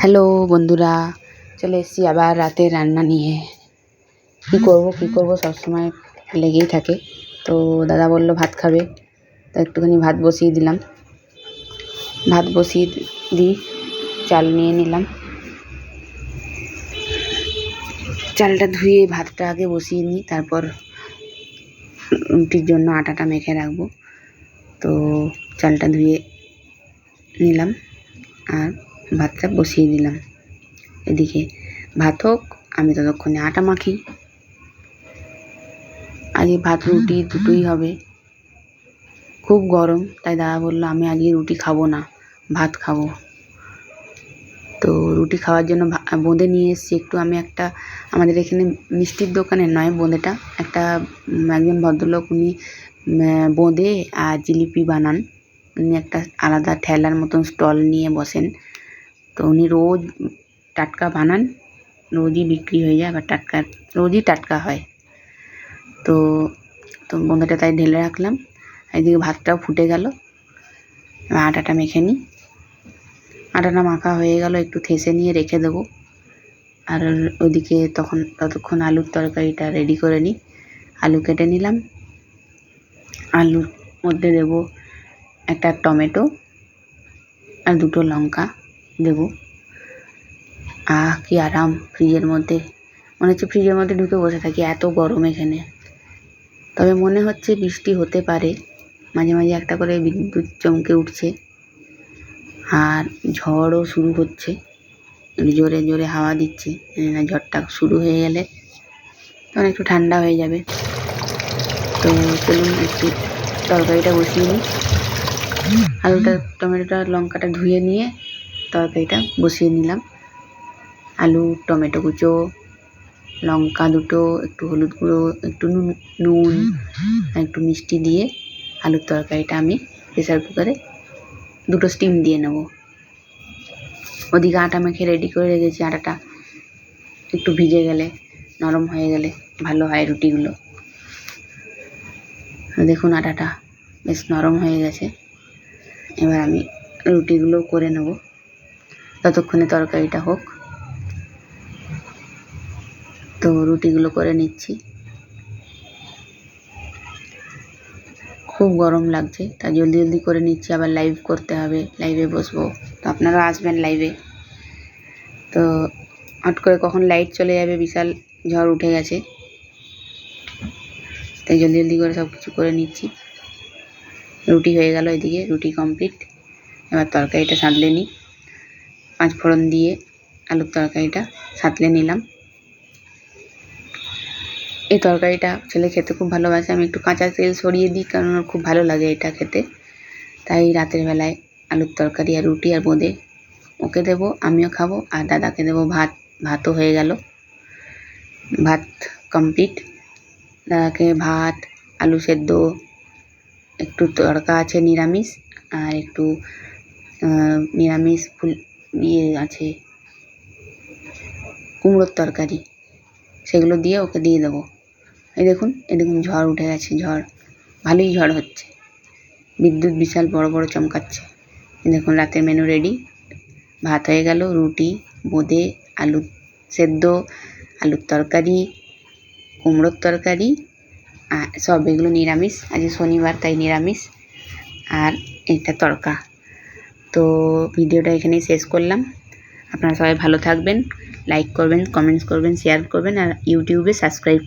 Hello বন্ধুরা, চলে এসেছি আবার রাতের রান্না নিয়ে। কী করবো সবসময় লেগেই থাকে। তো দাদা বলল ভাত খাবে, তো একটুখানি ভাত বসিয়ে দিলাম। ভাত বসিয়ে দিই, চাল নিয়ে নিলাম। চালটা ধুয়ে ভাতটা আগে বসিয়ে নিই, তারপর রুটির জন্য আটাটা মেখে রাখবো। তো চালটা ধুয়ে নিলাম আর ভাতটা বসিয়ে দিলাম। এদিকে ভাত হোক, আমি ততক্ষণে আটা মাখি। আজকে ভাত রুটি দুটোই হবে। খুব গরম, তাই দাদা বললো আমি আজকে রুটি খাবো না, ভাত খাবো। তো রুটি খাওয়ার জন্য বোঁদে নিয়ে এসেছি একটু। আমি একটা আমাদের এখানে মিষ্টির দোকানের নয়, বোঁদেটা একটা একজন ভদ্রলোক, উনি বোঁদে আর জিলিপি বানান। উনি একটা আলাদা ঠেলার মতন স্টল নিয়ে বসেন। তো উনি রোজ টাটকা বানান, রোজই বিক্রি হয়ে যায়, আবার রোজই টাটকা হয়। তো বোঁদেটা তাই ঢেলে রাখলাম। এদিকে ভাতটাও ফুটে গেল, আটাটা মেখে নিই। আটাটা মাখা হয়ে গেল, একটু থেসে নিয়ে রেখে দেবো। আর ওইদিকে ততক্ষণ আলুর তরকারিটা রেডি করে নিই। আলু কেটে নিলাম, আলুর মধ্যে দেবো একটা টমেটো আর দুটো লঙ্কা দেবো। কি আরাম! ফ্রিজের মধ্যে মনে হচ্ছে ফ্রিজের মধ্যে ঢুকে বসে থাকি, এত গরম এখানে। তবে মনে হচ্ছে বৃষ্টি হতে পারে, মাঝে মাঝে একটা করে বিদ্যুৎ চমকে উঠছে আর ঝড়ও শুরু হচ্ছে, জোরে জোরে হাওয়া দিচ্ছে। ঝড়টা শুরু হয়ে গেলে তখন একটু ঠান্ডা হয়ে যাবে। তো চলুন একটু তরকারিটা বসিয়ে নিই। আলুটা, টমেটোটা, লঙ্কাটা ধুয়ে নিয়ে তরকারিটা বসিয়ে নিলাম। আলু, টমেটো কুচো, লঙ্কা দুটো, একটু হলুদ গুঁড়ো, একটু নুন আর একটু মিষ্টি দিয়ে আলুর তরকারিটা আমি প্রেসার কুকারে দুটো স্টিম দিয়ে নেব। ওদিকে আটা মেখে রেডি করে রেখেছি। আটাটা একটু ভিজে গেলে, নরম হয়ে গেলে ভালো হয় রুটিগুলো। দেখুন আটাটা বেশ নরম হয়ে গেছে। এবার আমি রুটিগুলো করে নেব, ততক্ষণে তরকারিটা হোক। তো রুটিগুলো করে নিচ্ছি। খুব গরম লাগছে, তাই জলদি জলদি করে নিচ্ছি। আবার লাইভ করতে হবে, লাইভে বসবো, তো আপনারাও আসবেন লাইভে। তো হট করে কখন লাইট চলে যাবে, বিশাল ঝড় উঠে গেছে, তাই জলদি জলদি করে সব কিছু করে নিচ্ছি। রুটি হয়ে গেল, এদিকে রুটি কমপ্লিট। এবার তরকারিটা সাঁতলে নিই। 5 ফোড়ন দিয়ে আলুর তরকারিটা সাঁতলে নিলাম। এই তরকারিটা ছেলে খেতে খুব ভালোবাসে। আমি একটু কাঁচা তেল সরিয়ে দিই, কারণ ওর খুব ভালো লাগে এটা খেতে। তাই রাতের বেলায় আলুর তরকারি আর রুটি আর বোঁদে ওকে দেবো, আমিও খাবো, আর দাদাকে দেবো ভাত। ভাতও হয়ে গেল, ভাত কমপ্লিট। দাদাকে ভাত, আলু সেদ্ধ, একটু তড়কা আছে নিরামিষ, আর একটু নিরামিষ আছে কুমড়োর তরকারি, সেগুলো দিয়ে ওকে দিয়ে দেবো। এই দেখুন ঝড় উঠে গেছে, ঝড় ভালোই ঝড় হচ্ছে, বিদ্যুৎ বিশাল বড় বড় চমকাচ্ছে। দেখুন রাতের মেনু রেডি। ভাত হয়ে গেল, রুটি, বোঁদে, আলু সেদ্ধ, আলুর তরকারি, কুমড়োর তরকারি, আর সব এগুলো নিরামিষ। আজ শনিবার তাই নিরামিষ, আর এটা তড়কা। তো ভিডিওটা এখানেই শেষ করলাম। আপনারা সবাই ভালো থাকবেন, লাইক করবেন, কমেন্টস করবেন, শেয়ার করবেন, আর ইউটিউবে সাবস্ক্রাইব